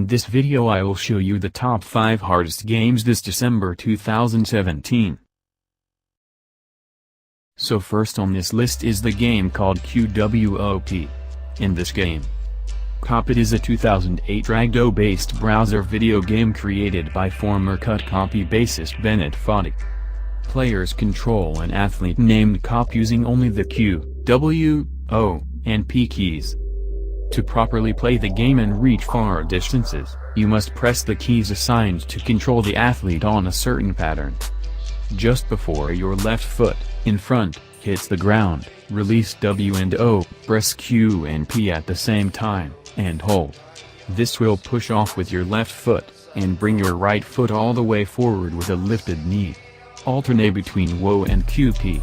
In this video I will show you the top 5 hardest games this December 2017. So first on this list is the game called QWOP. In this game, QWOP is a 2008 Ragdo-based browser video game created by former QWOP bassist Bennett Foddy. Players control an athlete named QWOP using only the Q, W, O, and P keys. To properly play the game and reach far distances, you must press the keys assigned to control the athlete on a certain pattern. Just before your left foot, in front, hits the ground, release W and O, press Q and P at the same time, and hold. This will push off with your left foot, and bring your right foot all the way forward with a lifted knee. Alternate between WO and QP.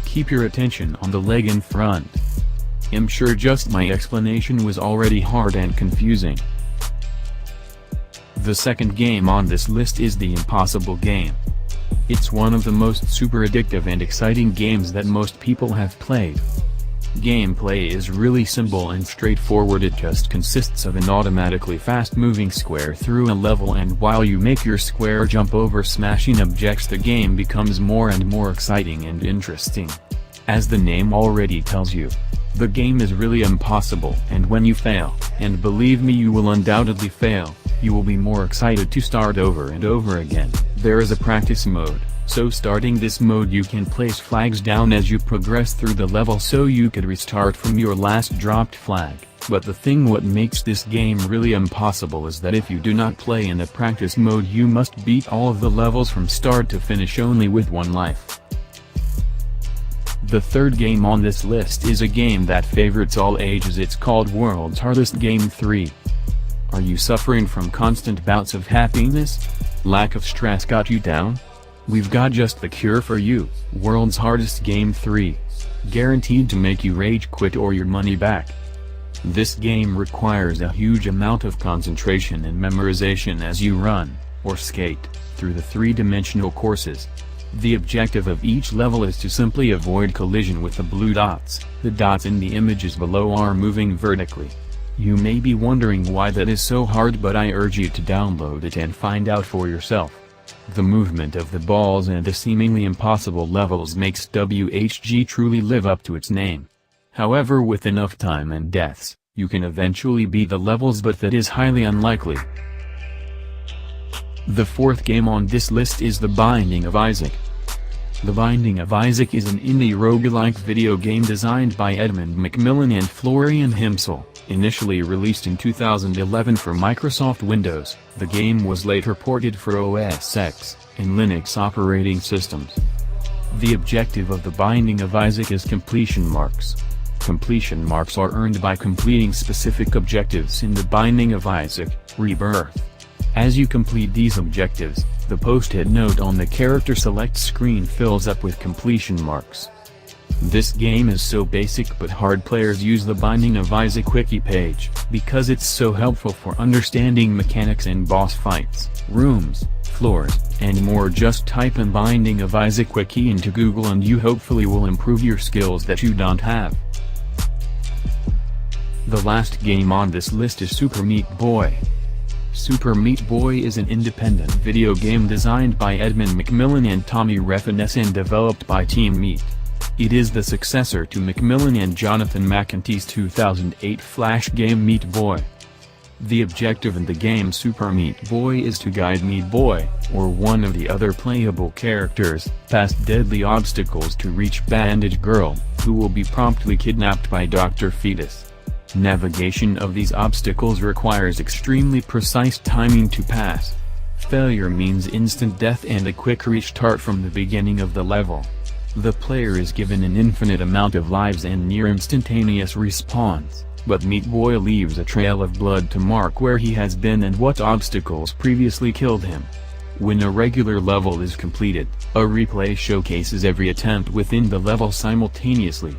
Keep your attention on the leg in front. I'm sure just my explanation was already hard and confusing. The second game on this list is the Impossible game. It's one of the most super addictive and exciting games that most people have played. Gameplay is really simple and straightforward. It just consists of an automatically fast-moving square through a level, and while you make your square jump over smashing objects, the game becomes more and more exciting and interesting. As the name already tells you, the game is really impossible, and when you fail, and believe me you will undoubtedly fail, you will be more excited to start over and over again. There is a practice mode, so starting this mode you can place flags down as you progress through the level so you could restart from your last dropped flag. But the thing what makes this game really impossible is that if you do not play in the practice mode you must beat all of the levels from start to finish only with one life. The third game on this list is a game that favorites all ages. It's called World's Hardest Game 3. Are you suffering from constant bouts of happiness? Lack of stress got you down? We've got just the cure for you, World's Hardest Game 3. Guaranteed to make you rage quit or your money back. This game requires a huge amount of concentration and memorization as you run, or skate, through the three-dimensional courses. The objective of each level is to simply avoid collision with the blue dots. The dots in the images below are moving vertically. You may be wondering why that is so hard, but I urge you to download it and find out for yourself. The movement of the balls and the seemingly impossible levels makes WHG truly live up to its name. However, with enough time and deaths, you can eventually beat the levels, but that is highly unlikely. The fourth game on this list is The Binding of Isaac. The Binding of Isaac is an indie roguelike video game designed by Edmund Macmillan and Florian Himsel. Initially released in 2011 for Microsoft Windows, the game was later ported for OS X and Linux operating systems. The objective of The Binding of Isaac is completion marks. Completion marks are earned by completing specific objectives in The Binding of Isaac: Rebirth. As you complete these objectives, the post-it note on the character select screen fills up with completion marks. This game is so basic, but hard players use the Binding of Isaac wiki page, because it's so helpful for understanding mechanics in boss fights, rooms, floors, and more. Just type in Binding of Isaac wiki into Google and you hopefully will improve your skills that you don't have. The last game on this list is Super Meat Boy. Super Meat Boy is an independent video game designed by Edmund Macmillan and Tommy Refenes and developed by Team Meat. It is the successor to Macmillan and Jonathan McEntee's 2008 flash game Meat Boy. The objective in the game Super Meat Boy is to guide Meat Boy, or one of the other playable characters, past deadly obstacles to reach Bandage Girl, who will be promptly kidnapped by Dr. Fetus. Navigation of these obstacles requires extremely precise timing to pass. Failure means instant death and a quick restart from the beginning of the level. The player is given an infinite amount of lives and near instantaneous respawns, but Meat Boy leaves a trail of blood to mark where he has been and what obstacles previously killed him. When a regular level is completed, a replay showcases every attempt within the level simultaneously.